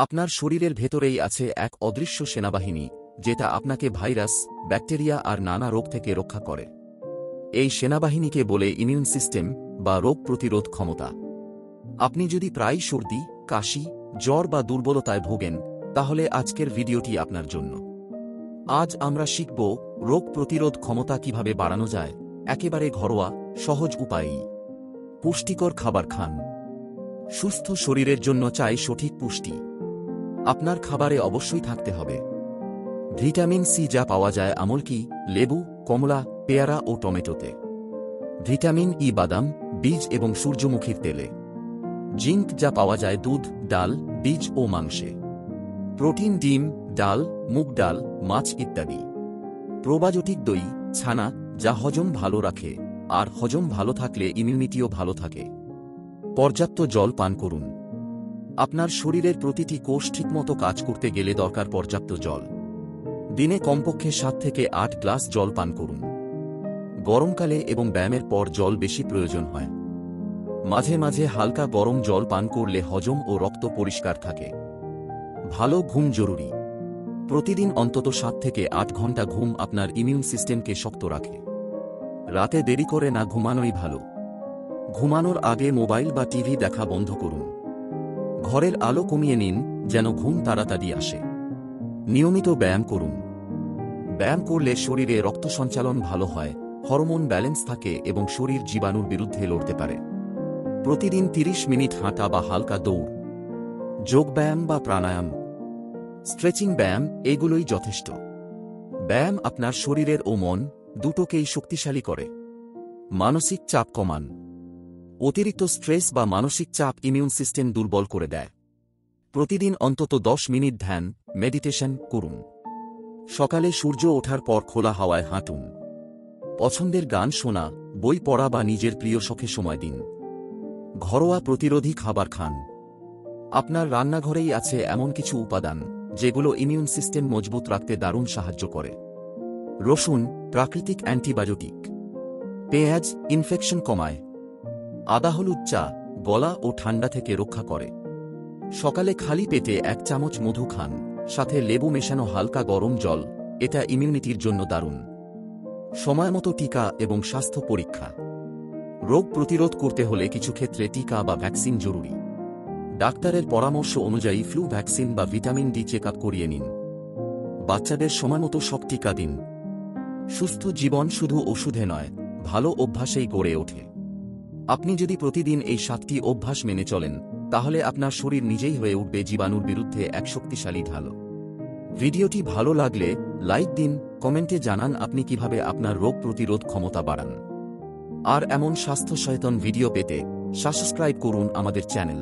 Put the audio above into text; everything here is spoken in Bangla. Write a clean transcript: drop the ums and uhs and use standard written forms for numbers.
আপনার শরীরের ভেতরেই আছে এক অদৃশ্য সেনাবাহিনী, যেটা আপনাকে ভাইরাস, ব্যাকটেরিয়া আর নানা রোগ থেকে রক্ষা করে। এই সেনাবাহিনীকে বলে ইমিউন সিস্টেম বা রোগ প্রতিরোধ ক্ষমতা। আপনি যদি প্রায় সর্দি, কাশি, জ্বর বা দুর্বলতায় ভোগেন, তাহলে আজকের ভিডিওটি আপনার জন্য। আজ আমরা শিখব রোগ প্রতিরোধ ক্ষমতা কিভাবে বাড়ানো যায়, একেবারে ঘরোয়া, সহজ উপায়েই। পুষ্টিকর খাবার খান। সুস্থ শরীরের জন্য চাই সঠিক পুষ্টি। আপনার খাবারে অবশ্যই থাকতে হবে ভিটামিন সি, যা পাওয়া যায় আমলকি, লেবু, কমলা, পেয়ারা ও টমেটোতে। ভিটামিন ই বাদাম, বীজ এবং সূর্যমুখীর তেলে। জিঙ্ক, যা পাওয়া যায় দুধ, ডাল, বীজ ও মাংসে। প্রোটিন ডিম, ডাল, মুগ ডাল, মাছ ইত্যাদি। প্রোবায়োটিক দই, ছানা, যা হজম ভালো রাখে, আর হজম ভালো থাকলে ইমিউনিটিও ভালো থাকে। পর্যাপ্ত জল পান করুন। আপনার শরীরের প্রতিটি কোষ ঠিকমতো কাজ করতে গেলে দরকার পর্যাপ্ত জল। দিনে কমপক্ষে 7 থেকে 8 গ্লাস জল পান করুন। গরমকালে এবং ব্যায়ামের পর জল বেশি প্রয়োজন হয়। মাঝে মাঝে হালকা গরম জল পান করলে হজম ও রক্ত পরিষ্কার থাকে। ভালো ঘুম জরুরি। প্রতিদিন অন্তত 7 থেকে 8 ঘন্টা ঘুম আপনার ইমিউন সিস্টেমকে শক্ত রাখে। রাতে দেরি করে না ঘুমানোই ভালো। ঘুমানোর আগে মোবাইল বা টিভি দেখা বন্ধ করুন। ঘরের আলো কমিয়ে নিন, যেন ঘুম তাড়াতাড়ি আসে। নিয়মিত ব্যায়াম করুন। ব্যায়াম করলে শরীরে রক্ত সঞ্চালন ভালো হয়, হরমোন ব্যালেন্স থাকে এবং শরীর জীবাণুর বিরুদ্ধে লড়তে পারে। প্রতিদিন 30 মিনিট হাঁটা বা হালকা দৌড়, যোগব্যায়াম বা প্রাণায়াম, স্ট্রেচিং ব্যায়াম, এগুলোই যথেষ্ট। ব্যায়াম আপনার শরীরের ও মন দুটোকেই শক্তিশালী করে। মানসিক চাপ কমান। অতিরিক্ত স্ট্রেস বা মানসিক চাপ ইমিউন সিস্টেম দুর্বল করে দেয়। প্রতিদিন অন্তত 10 মিনিট ধ্যান, মেডিটেশন করুন। সকালে সূর্য ওঠার পর খোলা হাওয়ায় হাঁটুন। পছন্দের গান শোনা, বই পড়া বা নিজের প্রিয় শখে সময় দিন। ঘরোয়া প্রতিরোধী খাবার খান। আপনার রান্নাঘরেই আছে এমন কিছু উপাদান যেগুলো ইমিউন সিস্টেম মজবুত রাখতে দারুণ সাহায্য করে। রসুন, প্রাকৃতিক অ্যান্টিবায়োটিক। পেঁয়াজ, ইনফেকশন কমায়। আদা, হলুদ চা, গলা ও ঠান্ডা থেকে রক্ষা করে। সকালে খালি পেটে 1 চামচ মধু খান, সাথে লেবু মেশানো হালকা গরম জল, এটা ইমিউনিটির জন্য দারুণ। সময়মতো টিকা এবং স্বাস্থ্য পরীক্ষা। রোগ প্রতিরোধ করতে হলে কিছু ক্ষেত্রে টিকা বা ভ্যাকসিন জরুরি। ডাক্তারের পরামর্শ অনুযায়ী ফ্লু ভ্যাকসিন বা ভিটামিন ডি চেক আপ করিয়ে নিন। বাচ্চাদের সময়মতো সব টিকা দিন। সুস্থ জীবন শুধু ওষুধে নয়, ভালো অভ্যাসেই গড়ে ওঠে। আপনি যদি প্রতিদিন এই 7টি অভ্যাস মেনে চলেন, তাহলে আপনার শরীর নিজেই হয়ে উঠবে জীবাণুর বিরুদ্ধে এক শক্তিশালী ঢাল। ভিডিওটি ভালো লাগলে লাইক দিন, কমেন্টে জানান আপনি কিভাবে আপনার রোগ প্রতিরোধ ক্ষমতা বাড়ান। আর এমন স্বাস্থ্য সচেতন ভিডিও পেতে সাবস্ক্রাইব করুন আমাদের চ্যানেল।